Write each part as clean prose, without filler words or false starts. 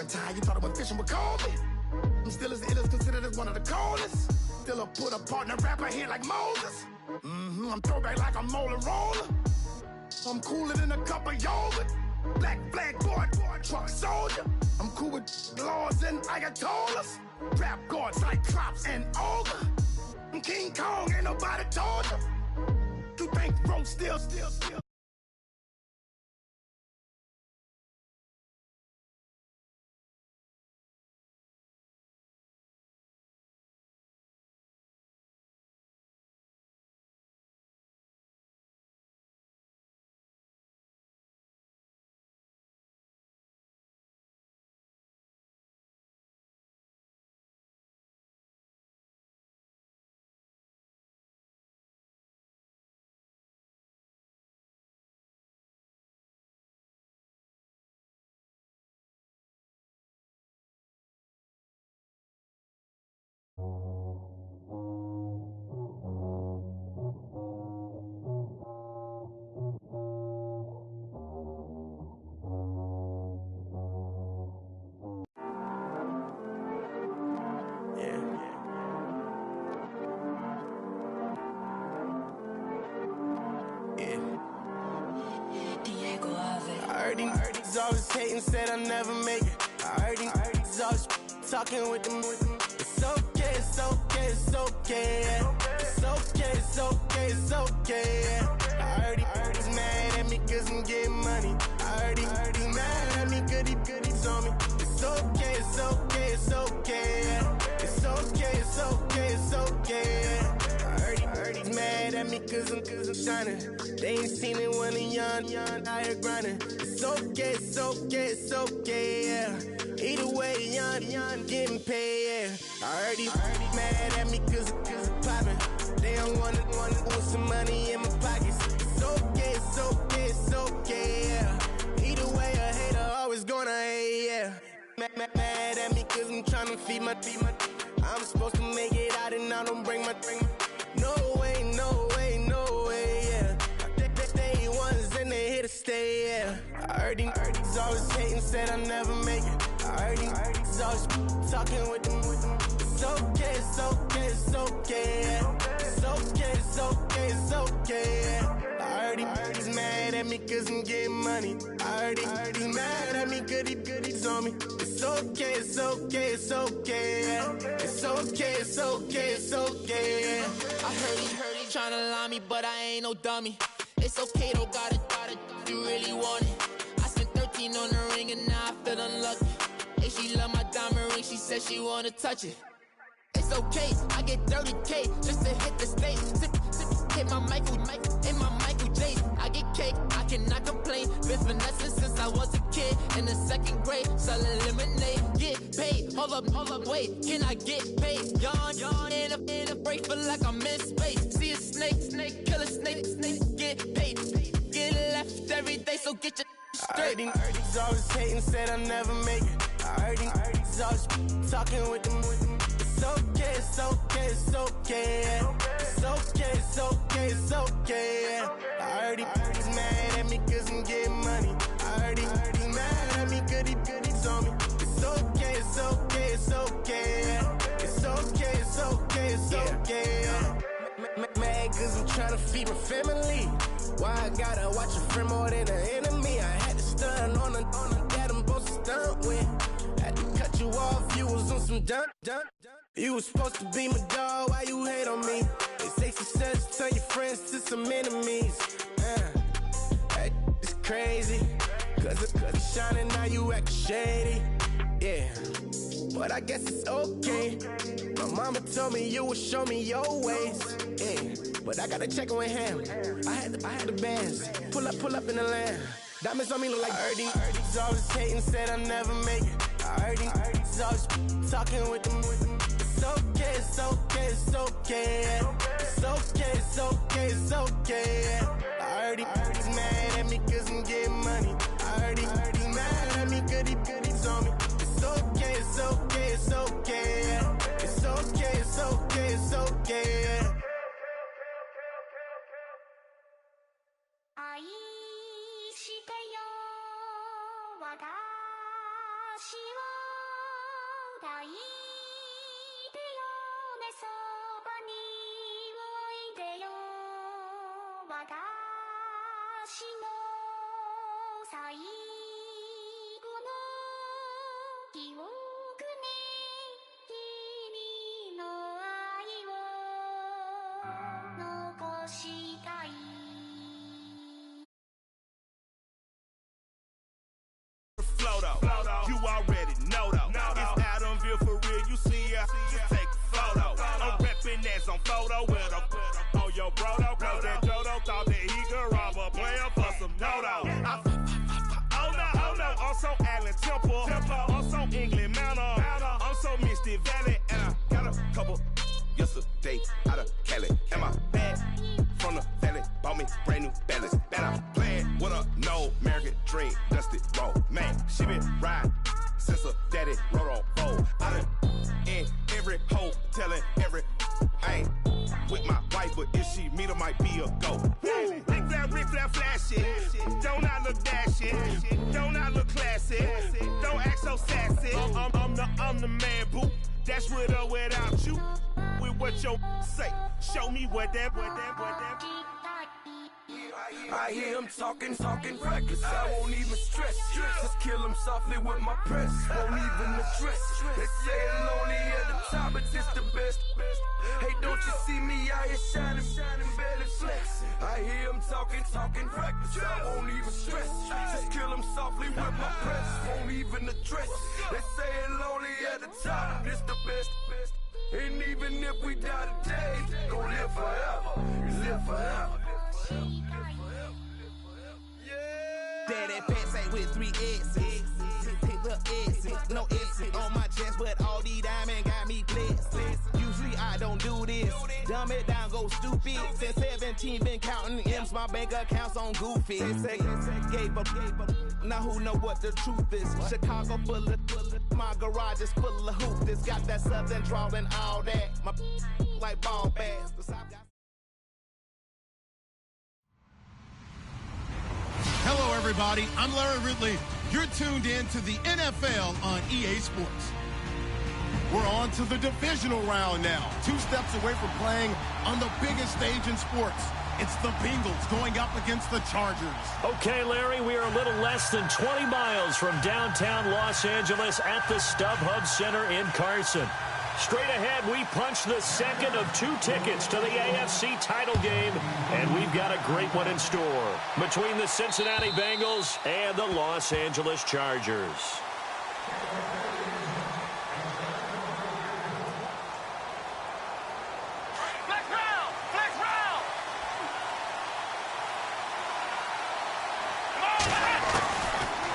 the time you thought I went fishing with Kobe. I'm still as ill as considered as one of the coldest. Still a put a partner rapper here like Moses. I'm throwback like a molar roller. I'm cooler than a cup of yogurt. Black flag boy, truck soldier. I'm cool with laws and Ayatollahs. Rap gods like Klops and Ogre. I'm King Kong, ain't nobody told you. You think Rome still. I heard these always hating, said I'll never make it. I heard these always talking with them. It's okay, it's okay, it's okay, yeah. It's okay, it's okay, it's okay, yeah. I heard he's mad at me cause I'm getting money. I heard he's mad at me cause he's on me. It's okay, it's okay, it's okay, yeah. It's okay, it's okay, it's okay, yeah. I heard he's mad at me cause I'm shining. They ain't seen it when I'm young, out here grinding. It's okay, it's okay, it's okay, yeah. Either way, young, getting paid, yeah. I heard he's mad at me cause I'm poppin'. They don't wanna put some money in my pockets. It's okay, it's okay, it's okay, yeah. Either way, a hater always gonna hate, yeah. Mad at me cause I'm tryna feed my I'm supposed to make it out and I don't bring my no way, no way, no way, yeah. They ones and they here to stay, yeah. I heard he's always hating, said I'll never make it. I heard he's always talking with them. It's okay, it's okay, it's okay, yeah. It's okay, it's okay, it's okay, yeah. I heard he's mad at me cause I'm getting money. I heard he's mad at me cause he's on me. It's okay, it's okay, it's okay, yeah. It's okay, it's okay, it's okay, yeah. I heard he tryna lie me, but I ain't no dummy. It's okay, though, got it, you really want it. I spent 13 on the ring and now I feel unlucky. Hey, she love my diamond ring, she said she wanna touch it. It's okay, I get 30K just to hit the stage. Hit my Michael in my Michael J. I get cake, I cannot complain. Been finessing since I was a kid in the second grade, selling lemonade. Get paid, hold up, wait, can I get paid? Yawn in a break, feel like I'm in space. See a snake, kill a snake, get paid. Get left every day, so get your straight. I heard he's always hating, said I'll never make it. I heard he's always talking with them. It's okay, it's okay, it's okay, yeah. It's okay, it's okay, it's okay, yeah. I heard he's mad at me cause I'm getting money. I heard he's mad at me cause he's on me. It's okay, it's okay, it's okay, yeah. It's okay, it's okay, it's okay, yeah. Mad cause I'm tryna feed my family. Why I gotta watch a friend more than an enemy? I had to stun on the that I'm supposed to stunt with. Had to cut you off, you was on some dun. You was supposed to be my dog, why you hate on me? They say success turn your friends to some enemies. That is crazy. Cause it's shining, now you actin' shady. Yeah, but I guess it's okay. My mama told me you would show me your ways. Yeah, but I gotta check with him. I had the bands. Pull up in the land. Diamonds on me look like I heard he's always hating, said I'll never make it. I heard he's always talking with them. It's okay, it's okay, it's okay, yeah. It's okay, it's okay, it's okay, yeah. I heard he's mad at me cause I'm getting money. I heard he's mad at me cause he's on me. It's okay, it's okay, it's okay, yeah. It's okay, it's okay, it's okay, yeah. 愛してよ私を You already know though. It's Adamville for real. You see ya, just take a photo. I'm reppin' as on photo with a on your brodo. Cause that Dodo thought that he could rob a player for some dodo. Oh no, I'm so Allen Temple. I'm so England Mountain. I'm so Misty Valley. And I got a couple yesterday out of Cali. And my bag from the valley bought me brand new balance. And I'm playing with a no American dream. Dusty road, man. She been riding since her daddy rode on bold. I done in every hole, telling every I ain't with my wife, but if she meet her, might be a go. Rick flat, flashy. Don't I look dashy? Don't I look classy? Don't act so sassy. I'm the man, boo. That's with or without you. With what your say. Show me what that. I hear him talking reckless. I won't even stress. Just kill him softly with my press. Won't even address. They say it's lonely at the top, but this the best. Hey, don't you see me out here shining, barely flexing? I hear him talking reckless. I won't even stress. Just kill him softly with my press. Won't even address. They say it's lonely at the top, this the best. And even if we die today, gon' live forever. Live forever. Daddy pants ain't with 3 S's. Little S's, no S's on my chest, but all these diamonds got me blessed. Usually I don't do this. Dumb it down, go stupid. Since 17, been counting M's, my bank accounts on Goofy. Gave up. Now who know what the truth is? Chicago full of my garage is full of hoop. This got that southern drawl and all that. My like ball bass. Hello, everybody. I'm Larry Ridley. You're tuned in to the NFL on EA Sports. We're on to the divisional round now. 2 steps away from playing on the biggest stage in sports. It's the Bengals going up against the Chargers. Okay, Larry, we are a little less than 20 miles from downtown Los Angeles at the StubHub Center in Carson. Straight ahead, we punch the second of 2 tickets to the AFC title game, and we've got a great one in store between the Cincinnati Bengals and the Los Angeles Chargers.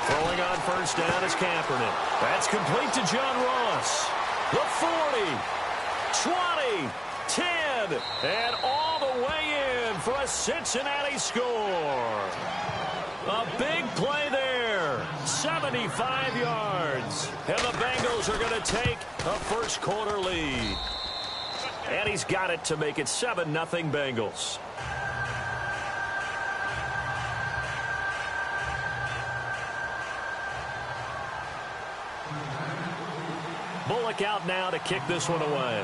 Throwing on first down is Kaepernick. That's complete to John Ross. The 40, 20, 10, and all the way in for a Cincinnati score. A big play there, 75 yards. And the Bengals are going to take a first quarter lead. And he's got it to make it 7-0 Bengals. Bullock out now to kick this one away.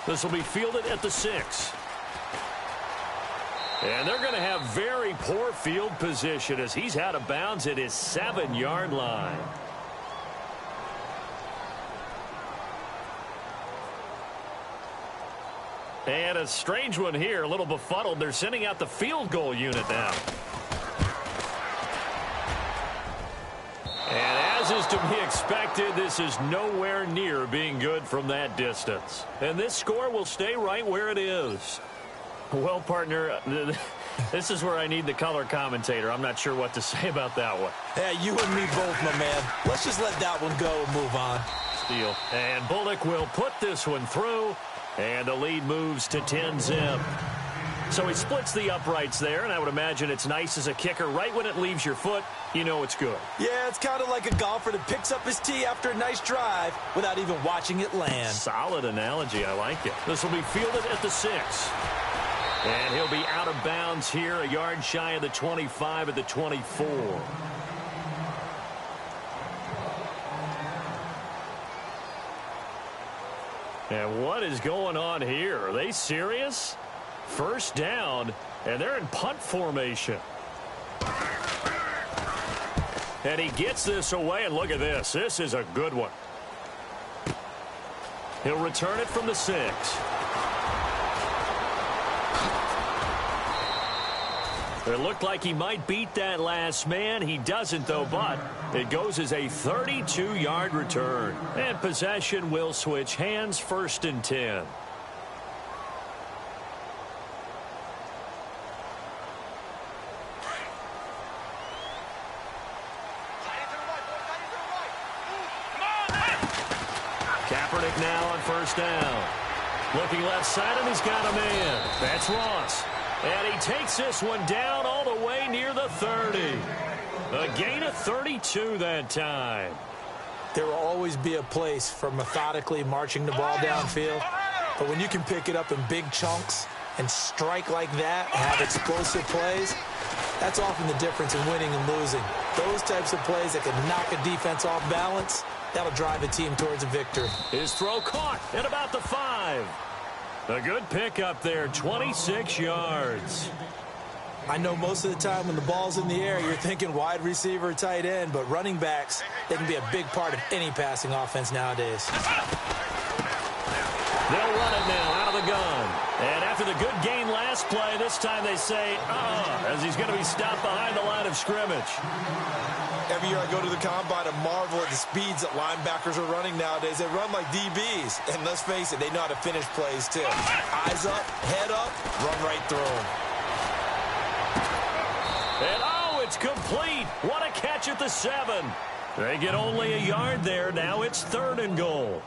This will be fielded at the 6. And they're going to have very poor field position as he's out of bounds at his 7-yard line. And a strange one here, a little befuddled. They're sending out the field goal unit now. And as is to be expected, this is nowhere near being good from that distance. And this score will stay right where it is. Well, partner, this is where I need the color commentator. I'm not sure what to say about that one. Yeah, you and me both, my man. Let's just let that one go and move on. Steal. And Bullock will put this one through, and the lead moves to 10-0. So he splits the uprights there, and I would imagine it's nice as a kicker. Right when it leaves your foot, you know it's good. Yeah, it's kind of like a golfer that picks up his tee after a nice drive without even watching it land. Solid analogy. I like it. This will be fielded at the 6. And he'll be out of bounds here, a yard shy of the 25 at the 24. And what is going on here? Are they serious? First down, and they're in punt formation. And he gets this away, and look at this. This is a good one. He'll return it from the 6. It looked like he might beat that last man. He doesn't, though, but it goes as a 32-yard return. And possession will switch hands, 1st and 10. Kaepernick now on 1st down. Looking left side, and he's got a man. That's Ross. And he takes this one down all the way near the 30. A gain of 32 that time. There will always be a place for methodically marching the ball downfield. But when you can pick it up in big chunks and strike like that, have explosive plays, that's often the difference in winning and losing. Those types of plays that can knock a defense off balance, that'll drive a team towards a victory. His throw caught at about the 5. A good pickup there, 26 yards. I know most of the time when the ball's in the air, you're thinking wide receiver, tight end, but running backs, they can be a big part of any passing offense nowadays. They'll run it now out of the gun. And after the good gain last play, this time they say, as he's going to be stopped behind the line of scrimmage. Every year I go to the combine and marvel at the speeds that linebackers are running nowadays. They run like DBs. And let's face it, they know how to finish plays too. Eyes up, head up, run right through them. And it's complete. What a catch at the 7. They get only a yard there. Now it's 3rd and goal.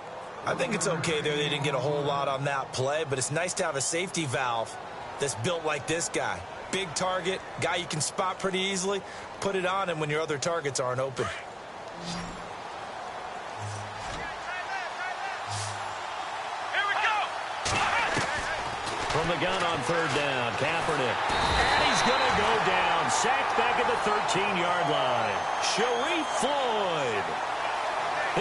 I think it's okay there. They didn't get a whole lot on that play, but it's nice to have a safety valve that's built like this guy. Big target, guy you can spot pretty easily. Put it on him when your other targets aren't open. Here we go. From the gun on 3rd down, Kaepernick. And he's going to go down. Sacked back at the 13-yard line. Sharif Floyd.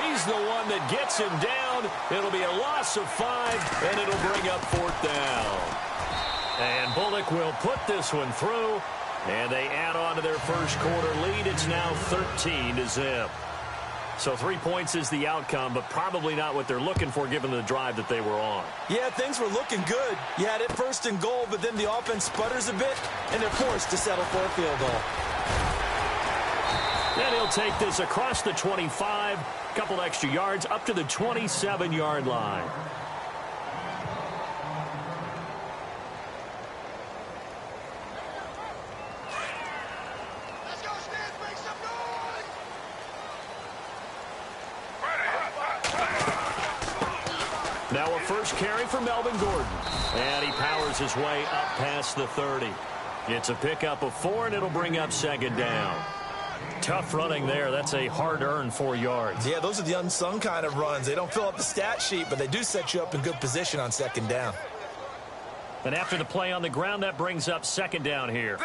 He's the one that gets him down. It'll be a loss of 5, and it'll bring up 4th down. And Bullock will put this one through, and they add on to their first quarter lead. It's now 13-0. So 3 points is the outcome, but probably not what they're looking for given the drive that they were on. Yeah, things were looking good. You had it 1st and goal, but then the offense sputters a bit, and they're forced to settle for a field goal. And he'll take this across the 25, a couple extra yards, up to the 27-yard line. Let's go, Stan. Make some noise. Now a first carry for Melvin Gordon. And he powers his way up past the 30. It's a pickup of 4, and it'll bring up 2nd down. Tough running there. That's a hard-earned 4 yards. Yeah, those are the unsung kind of runs. They don't fill up the stat sheet, but they do set you up in good position on 2nd down. And after the play on the ground, that brings up 2nd down here.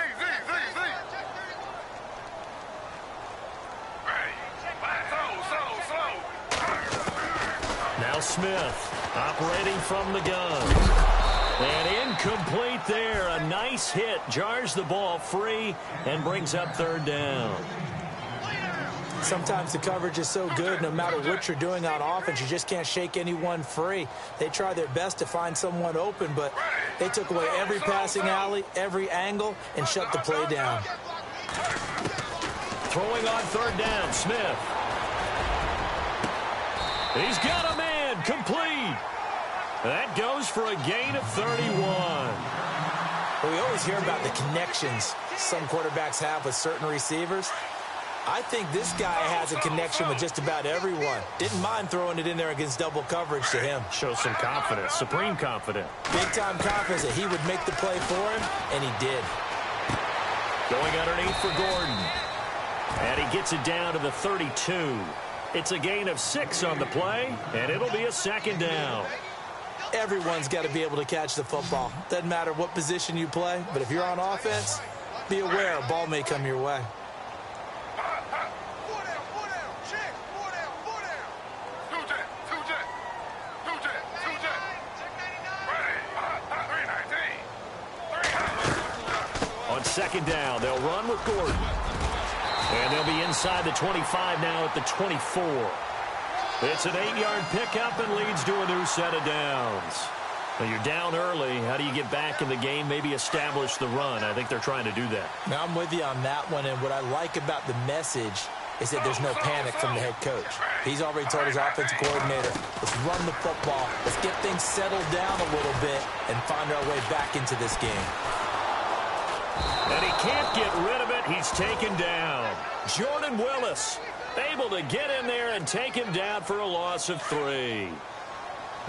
Now Smith operating from the gun. And incomplete there. A nice hit. Jars the ball free and brings up 3rd down. Sometimes the coverage is so good, no matter what you're doing on offense, you just can't shake anyone free. They try their best to find someone open, but they took away every passing alley, every angle, and shut the play down. Throwing on 3rd down, Smith. He's got a man, complete. That goes for a gain of 31. Well, we always hear about the connections some quarterbacks have with certain receivers. I think this guy has a connection with just about everyone. Didn't mind throwing it in there against double coverage to him. Shows some confidence, supreme confidence. Big-time confidence that he would make the play for him, and he did. Going underneath for Gordon. And he gets it down to the 32. It's a gain of 6 on the play, and it'll be a 2nd down. Everyone's got to be able to catch the football. Doesn't matter what position you play, but if you're on offense, be aware a ball may come your way. second down. They'll run with Gordon. And they'll be inside the 25 now at the 24. It's an 8-yard pickup and leads to a new set of downs. Now you're down early. How do you get back in the game? Maybe establish the run. I think they're trying to do that. Now, I'm with you on that one, and what I like about the message is that there's no panic from the head coach. He's already told his offensive coordinator, let's run the football, let's get things settled down a little bit and find our way back into this game. And he can't get rid of it. He's taken down. Jordan Willis able to get in there and take him down for a loss of 3.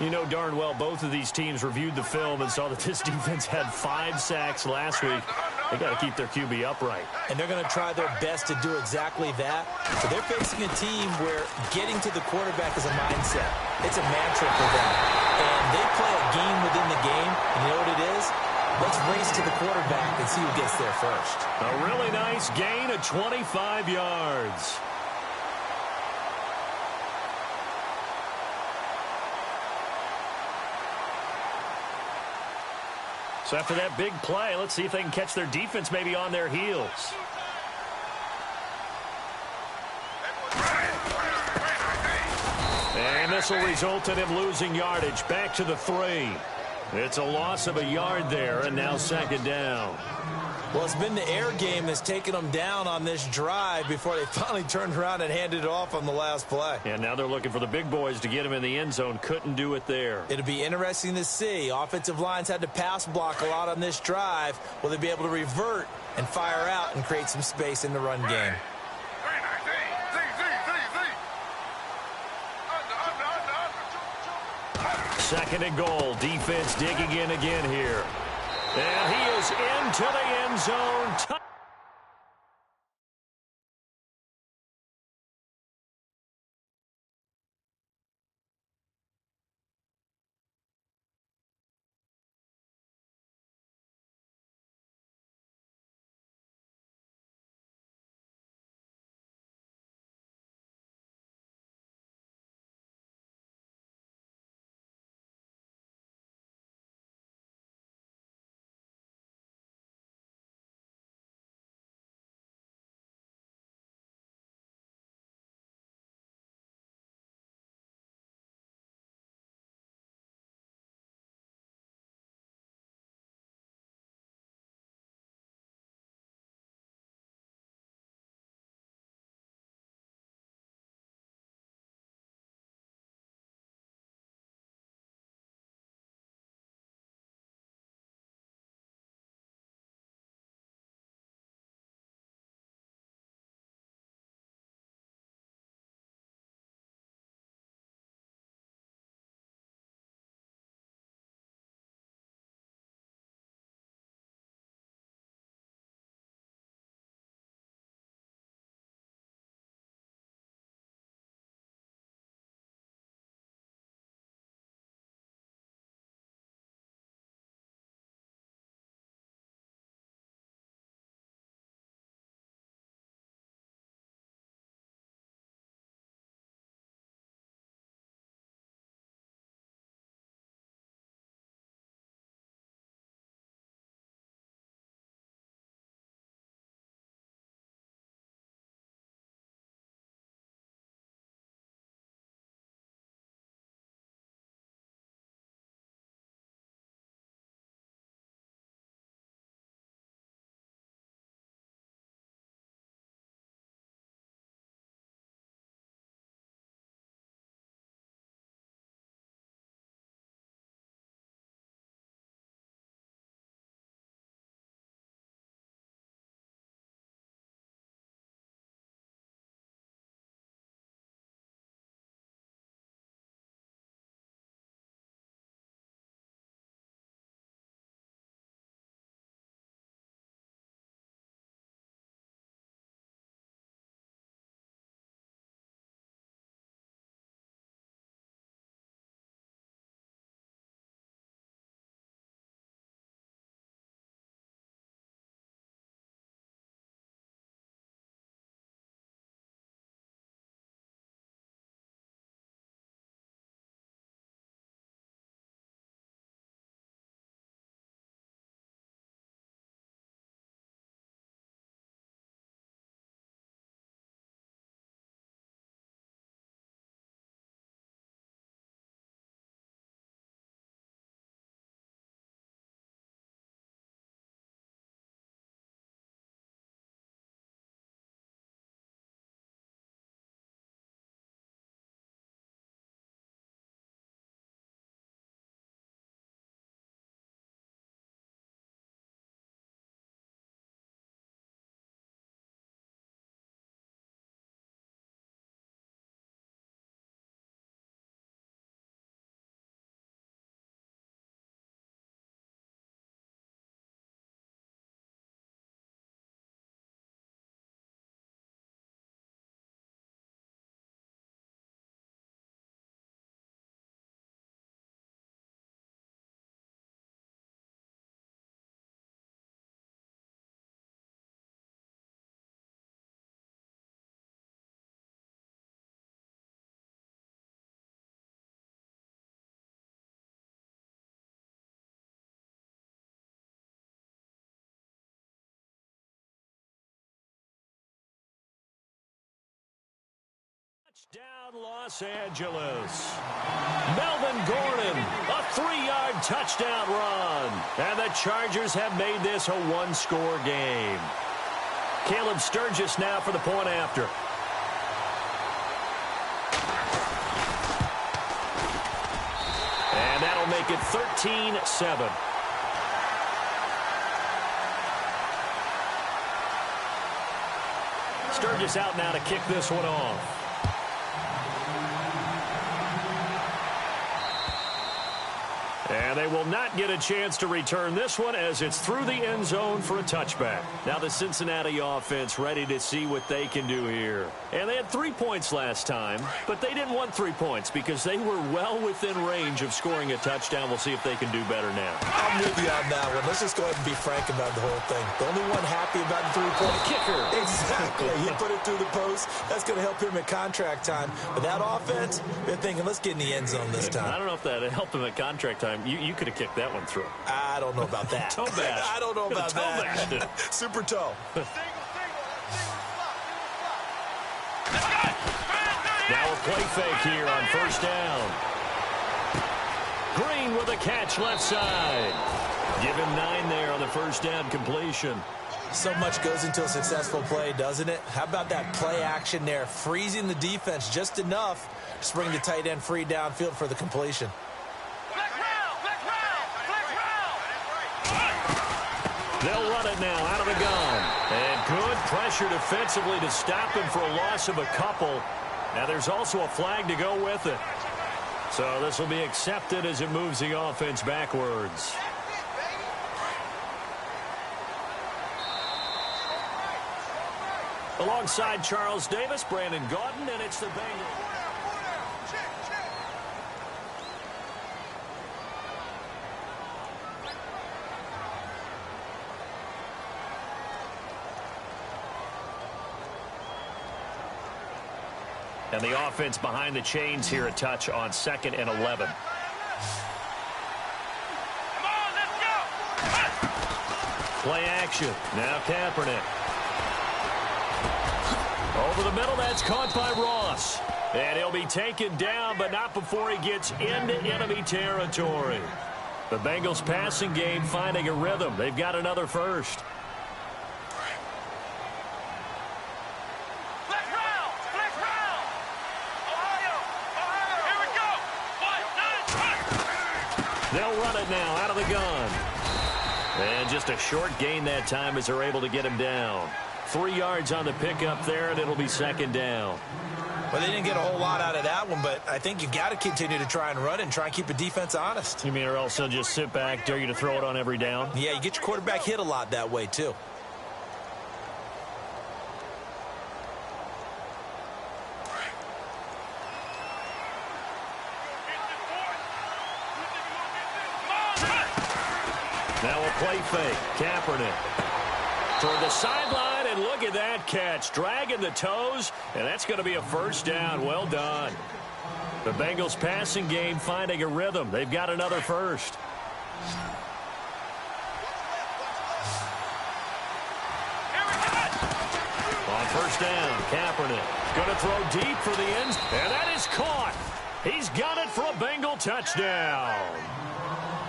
You know darn well both of these teams reviewed the film and saw that this defense had 5 sacks last week. They got to keep their QB upright. And they're going to try their best to do exactly that. So they're facing a team where getting to the quarterback is a mindset. It's a mantra for them. And they play a game within the game. And you know what it is? Let's race to the quarterback and see who gets there first. A really nice gain of 25 yards. So after that big play, let's see if they can catch their defense maybe on their heels. And this will result in him losing yardage back to the 3. It's a loss of a yard there, and now second down. Well, it's been the air game that's taken them down on this drive before they finally turned around and handed it off on the last play. And now they're looking for the big boys to get him in the end zone. Couldn't do it there. It'll be interesting to see. Offensive lines had to pass block a lot on this drive. Will they be able to revert and fire out and create some space in the run game? Second and goal. Defense digging in again here. And he is into the end zone. Touchdown, Los Angeles. Melvin Gordon, a 3-yard touchdown run. And the Chargers have made this a one-score game. Caleb Sturgis now for the point after. And that'll make it 13-7. Sturgis out now to kick this one off. And they will not get a chance to return this one as it's through the end zone for a touchback. Now the Cincinnati offense ready to see what they can do here. And they had 3 points last time, but they didn't want 3 points because they were well within range of scoring a touchdown. We'll see if they can do better now. I'm with you on that one. Let's just go ahead and be frank about the whole thing. The only one happy about the 3-point kicker. Exactly. He put it through the post. That's going to help him at contract time. But that offense, they're thinking, let's get in the end zone this time. I don't know if that helped him at contract time. You could have kicked that one through. I don't know about that. Toe bash. I don't know about that. Bash. Super toe. Now a play fake here on first down. Green with a catch left side. Give him 9 there on the first down completion. So much goes into a successful play, doesn't it? How about that play action there? Freezing the defense just enough to bring the tight end free downfield for the completion. They'll run it now out of the gun. And good pressure defensively to stop him for a loss of a couple. Now there's also a flag to go with it. So this will be accepted as it moves the offense backwards. Alongside Charles Davis, Brandon Gaudin, and it's the Bengals. And the offense behind the chains here a touch on 2nd and 11. Play action. Now Kaepernick. Over the middle, that's caught by Ross. And he'll be taken down, but not before he gets into enemy territory. The Bengals passing game finding a rhythm. They've got another first. They'll run it now out of the gun. And just a short gain that time as they're able to get him down. 3 yards on the pickup there, and it'll be 2nd down. Well, they didn't get a whole lot out of that one, but I think you got to continue to try and run and try and keep the defense honest. You mean or else they'll just sit back, dare you to throw it on every down? Yeah, you get your quarterback hit a lot that way, too. Now a play fake. Kaepernick toward the sideline, and look at that catch. Dragging the toes, and that's going to be a first down. Well done. The Bengals passing game finding a rhythm. They've got another first. On first down, Kaepernick going to throw deep for the end, and that is caught. He's got it for a Bengal touchdown.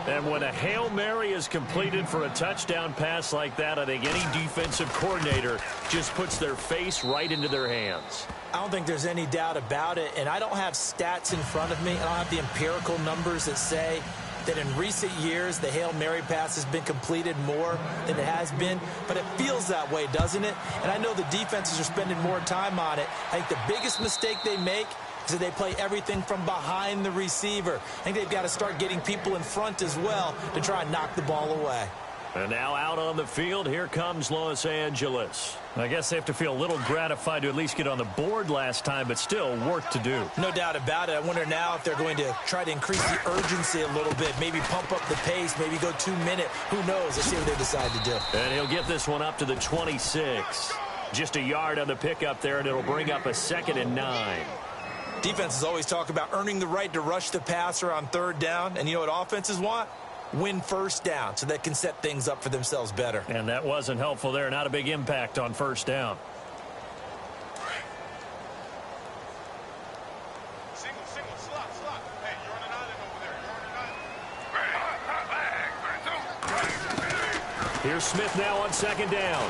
And when a Hail Mary is completed for a touchdown pass like that, I think any defensive coordinator just puts their face right into their hands. I don't think there's any doubt about it, and I don't have stats in front of me. I don't have the empirical numbers that say that in recent years the Hail Mary pass has been completed more than it has been, but it feels that way, doesn't it? And I know the defenses are spending more time on it. I think the biggest mistake they make is that they play everything from behind the receiver. I think they've got to start getting people in front as well to try and knock the ball away. And now out on the field, here comes Los Angeles. I guess they have to feel a little gratified to at least get on the board last time, but still work to do. No doubt about it. I wonder now if they're going to try to increase the urgency a little bit, maybe pump up the pace, maybe go 2-minute. Who knows? Let's see what they decide to do. And he'll get this one up to the 26. Just a yard on the pickup there, and it'll bring up a 2nd and 9. Defenses always talk about earning the right to rush the passer on 3rd down. And you know what offenses want? Win first down so they can set things up for themselves better. And that wasn't helpful there. Not a big impact on first down. Here's Smith now on second down.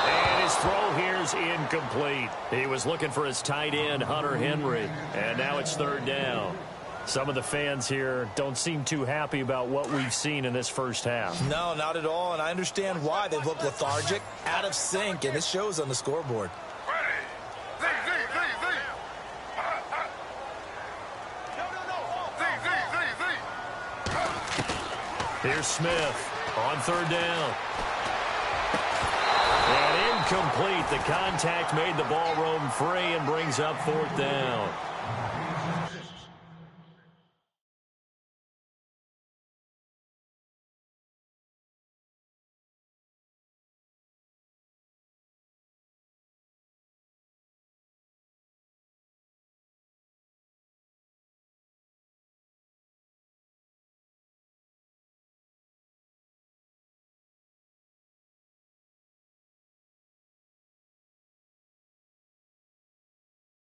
And his throw here's incomplete. He was looking for his tight end, Hunter Henry. And now it's third down. Some of the fans here don't seem too happy about what we've seen in this first half. No, not at all, and I understand why. They look lethargic, out of sync, and it shows on the scoreboard. Here's Smith on third down. And incomplete. The contact made the ball roam free and brings up fourth down.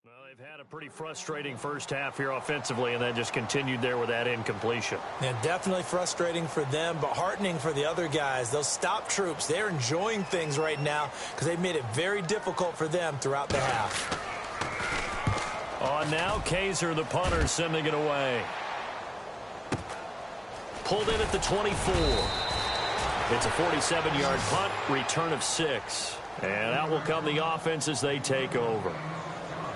Well, they've had a pretty frustrating first half here offensively, and then just continued there with that incompletion. Yeah, definitely frustrating for them, but heartening for the other guys. Those stop troops, they're enjoying things right now because they've made it very difficult for them throughout the half. On now, Kaiser, the punter, sending it away. Pulled in at the 24. It's a 47-yard punt, return of 6. And out will come the offense as they take over.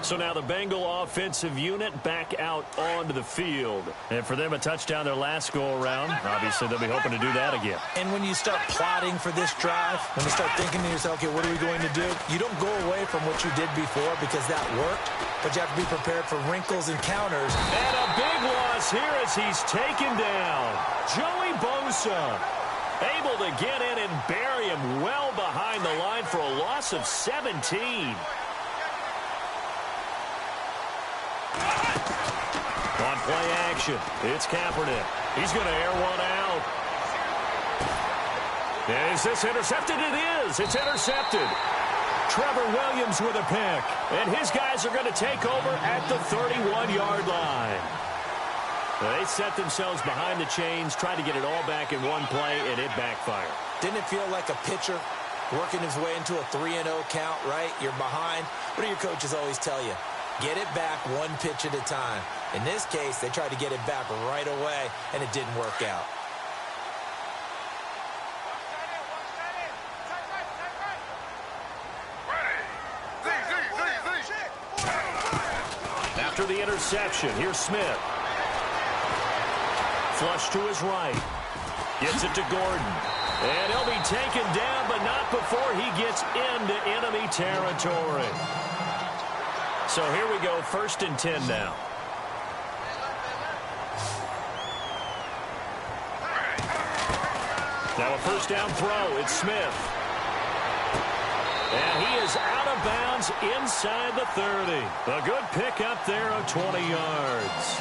So now the Bengal offensive unit back out onto the field. And for them, a touchdown their last go-around. Obviously, they'll be hoping to do that again. And when you start plotting for this drive, when you start thinking to yourself, okay, what are we going to do? You don't go away from what you did before because that worked, but you have to be prepared for wrinkles and counters. And a big loss here as he's taken down. Joey Bosa able to get in and bury him well behind the line for a loss of 17. On play action, it's Kaepernick. He's going to air one out. Is this intercepted? It is. It's intercepted. Trevor Williams with a pick. And his guys are going to take over at the 31-yard line. They set themselves behind the chains, tried to get it all back in one play, and it backfired. Didn't it feel like a pitcher working his way into a 3-0 count, right? You're behind. What do your coaches always tell you? Get it back one pitch at a time. In this case, they tried to get it back right away, and it didn't work out. After the interception, here's Smith. Flush to his right. Gets it to Gordon. And he'll be taken down, but not before he gets into enemy territory. So here we go, 1st and 10 now. Now a first down throw, it's Smith. And he is out of bounds inside the 30. A good pickup there of 20 yards.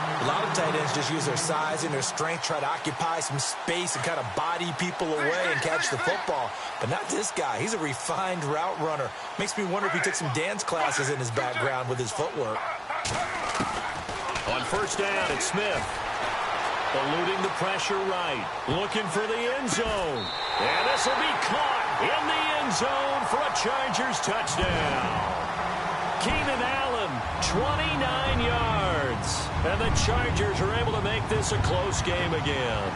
A lot of tight ends just use their size and their strength, try to occupy some space and kind of body people away and catch the football. But not this guy. He's a refined route runner. Makes me wonder if he took some dance classes in his background with his footwork. On first down, it's Smith. Eluding the pressure right. Looking for the end zone. And this will be caught in the end zone for a Chargers touchdown. Keenan Allen, 29 yards. And the Chargers are able to make this a close game again.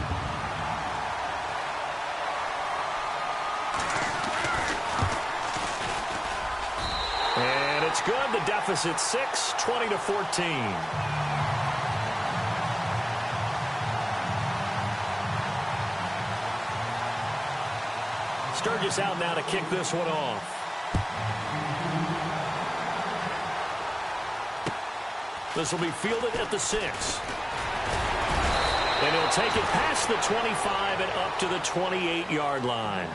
And it's good. The deficit 6, 20-14. Sturgis out now to kick this one off. This will be fielded at the 6. And he'll take it past the 25 and up to the 28-yard line.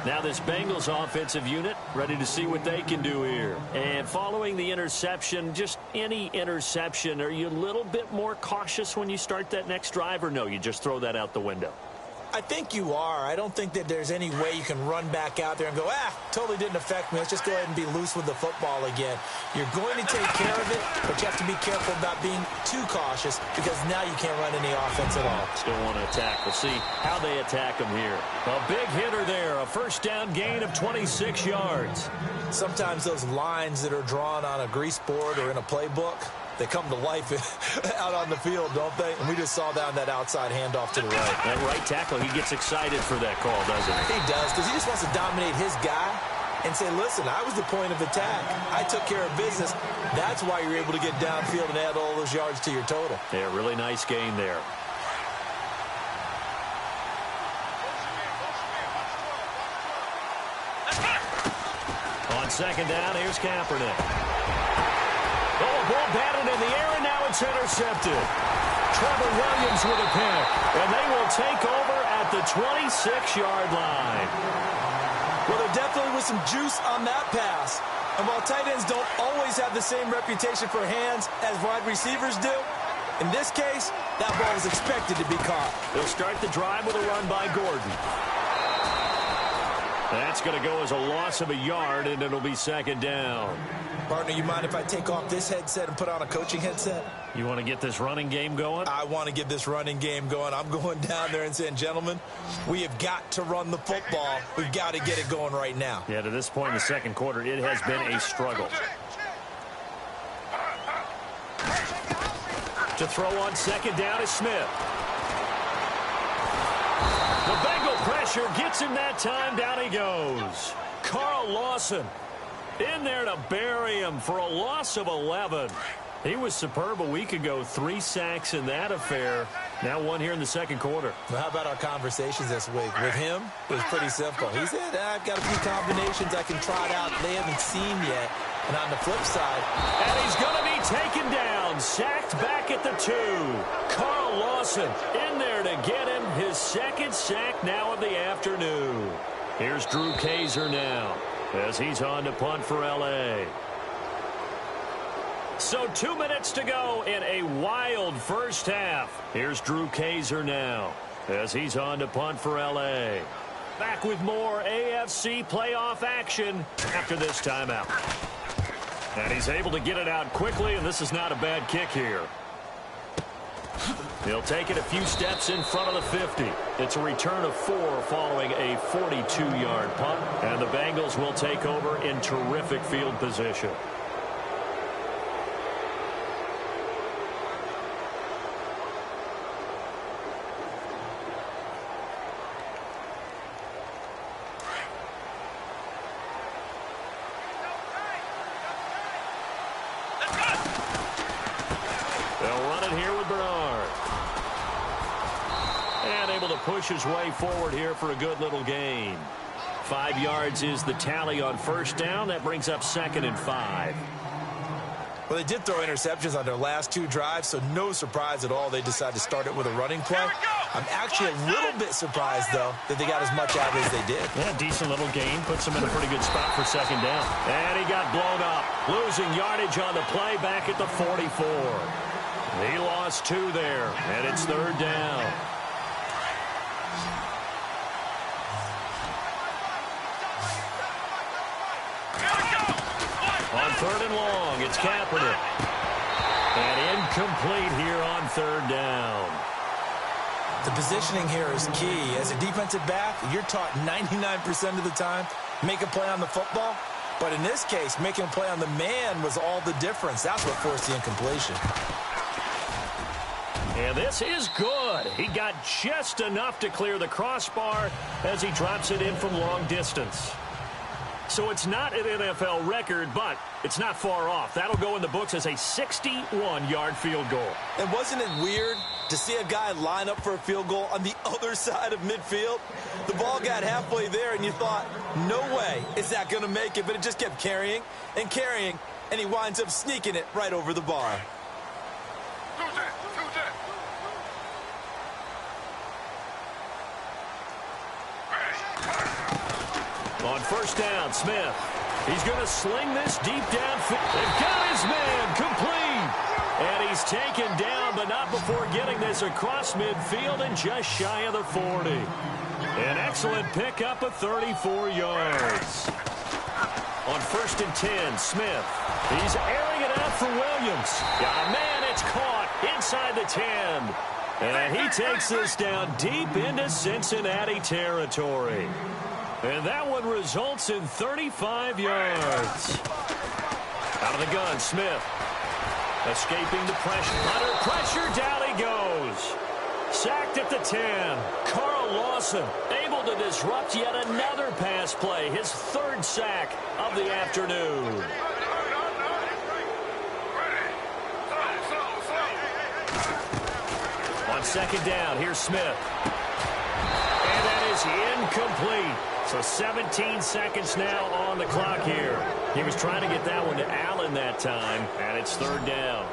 Now this Bengals offensive unit ready to see what they can do here. And following the interception, just any interception, are you a little bit more cautious when you start that next drive, or no, you just throw that out the window? I think you are. I don't think that there's any way you can run back out there and go, totally didn't affect me. Let's just go ahead and be loose with the football again. You're going to take care of it, but you have to be careful about being too cautious because now you can't run any offense at all. Still want to attack. We'll see how they attack him here. A big hitter there, a first down gain of 26 yards. Sometimes those lines that are drawn on a grease board or in a playbook, they come to life out on the field, don't they? And we just saw that on that outside handoff to the right. That right tackle, he gets excited for that call, doesn't he? He does, because he just wants to dominate his guy and say, listen, I was the point of attack. I took care of business. That's why you're able to get downfield and add all those yards to your total. Yeah, really nice gain there. On second down, here's Kaepernick. Oh, a ball batted in the air, and now it's intercepted. Trevor Williams with a pick, and they will take over at the 26-yard line. Well, there definitely was some juice on that pass. And while tight ends don't always have the same reputation for hands as wide receivers do, in this case, that ball was expected to be caught. They'll start the drive with a run by Gordon. That's going to go as a loss of a yard, and it'll be second down. Partner, you mind if I take off this headset and put on a coaching headset? You want to get this running game going? I want to get this running game going. I'm going down there and saying, gentlemen, we have got to run the football. We've got to get it going right now. Yeah, to this point in the second quarter, it has been a struggle. To throw on second down is Smith. The Bengal pressure gets him that time. Down he goes. Carl Lawson in there to bury him for a loss of 11. He was superb a week ago. 3 sacks in that affair. Now one here in the second quarter. Well, how about our conversations this week? With him, it was pretty simple. He said, I've got a few combinations I can try out they haven't seen yet. And on the flip side, and he's going to be taken down. Sacked back at the 2. Carl Lawson in there to get him his second sack now of the afternoon. Here's Drew Kaiser now as he's on to punt for L.A. So 2 minutes to go in a wild first half. Here's Drew Kaiser now as he's on to punt for L.A. Back with more AFC playoff action after this timeout. And he's able to get it out quickly, and this is not a bad kick here. He'll take it a few steps in front of the 50. It's a return of 4 following a 42-yard punt, and the Bengals will take over in terrific field position. Push his way forward here for a good little gain. 5 yards is the tally on first down. That brings up 2nd and 5. Well, they did throw interceptions on their last 2 drives, so no surprise at all they decided to start it with a running play. I'm actually a little bit surprised, though, that they got as much out as they did. Yeah, decent little gain. Puts them in a pretty good spot for second down. And he got blown up. Losing yardage on the play back at the 44. He lost 2 there, and it's 3rd down. On 3rd and long, it's Kaepernick. And incomplete here on 3rd down. The positioning here is key. As a defensive back, you're taught 99% of the time, make a play on the football. But in this case, making a play on the man was all the difference. That's what forced the incompletion. And this is good. He got just enough to clear the crossbar as he drops it in from long distance. So it's not an NFL record, but it's not far off. That'll go in the books as a 61-yard field goal. And wasn't it weird to see a guy line up for a field goal on the other side of midfield? The ball got halfway there, and you thought, no way is that going to make it. But it just kept carrying and carrying, and he winds up sneaking it right over the bar. On first down, Smith. He's going to sling this deep downfield. They've got his man complete. And he's taken down, but not before getting this across midfield and just shy of the 40. An excellent pickup of 34 yards. On 1st and 10, Smith. He's airing it out for Williams. Got a man, it's caught inside the 10. And he takes this down deep into Cincinnati territory. And that one results in 35 yards. Out of the gun, Smith. Escaping the pressure. Under pressure, down he goes. Sacked at the 10. Carl Lawson able to disrupt yet another pass play. His 3rd sack of the afternoon. On 2nd down, here's Smith. And that is incomplete. So 17 seconds now on the clock here. He was trying to get that one to Allen that time, and it's 3rd down.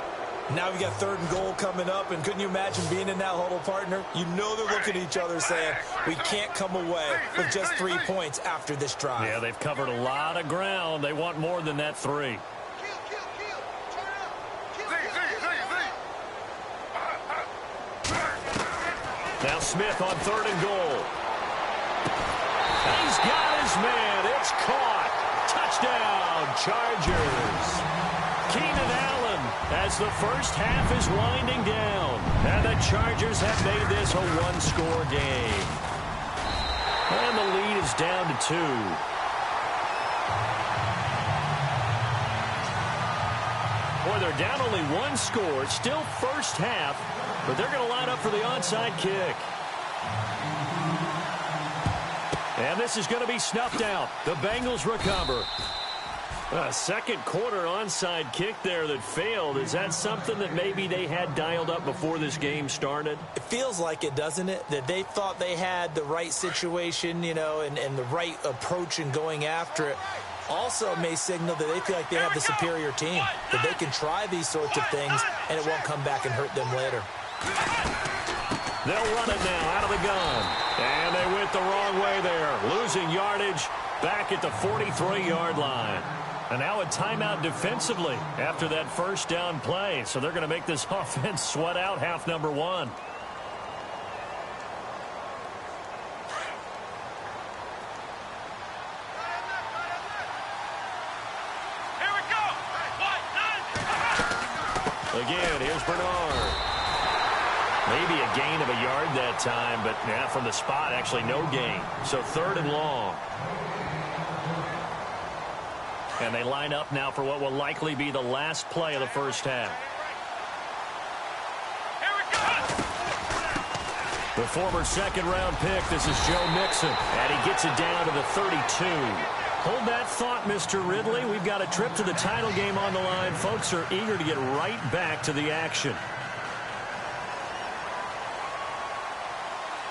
Now we got 3rd and goal coming up, and couldn't you imagine being in that huddle, partner? You know they're looking at each other saying, we can't come away with just 3 points after this drive. Yeah, they've covered a lot of ground. They want more than that 3. Now Smith on 3rd and goal. He's got his man. It's caught. Touchdown, Chargers. Keenan Allen as the first half is winding down. And the Chargers have made this a 1-score game. And the lead is down to 2. Boy, they're down only 1 score. Still first half, but they're going to line up for the onside kick. And this is going to be snuffed out. The Bengals recover. A 2nd quarter onside kick there that failed. Is that something that maybe they had dialed up before this game started? It feels like it, doesn't it? That they thought they had the right situation, you know, and the right approach in going after it. Also may signal that they feel like they have the superior team, that they can try these sorts of things and it won't come back and hurt them later. They'll run it now out of the gun. And they went the wrong way there. Losing yardage back at the 43-yard line. And now a timeout defensively after that first down play. So they're going to make this offense sweat out half number 1. Again, here's Bernard. Maybe a gain of a yard that time, but yeah, from the spot, actually no gain. So 3rd and long. And they line up now for what will likely be the last play of the first half. The former 2nd-round pick, this is Joe Mixon. And he gets it down to the 32. Hold that thought, Mr. Ridley. We've got a trip to the title game on the line. Folks are eager to get right back to the action.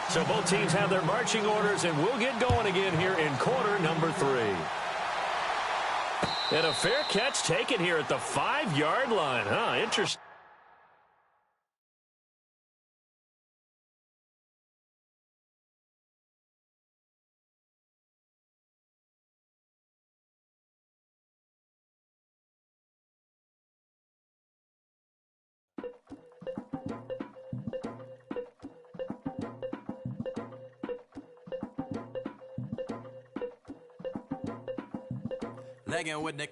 So both teams have their marching orders, and we'll get going again here in quarter number 3. And a fair catch taken here at the 5-yard line. Interesting. Legging with the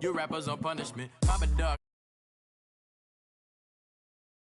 you rappers on punishment. Papa Dog.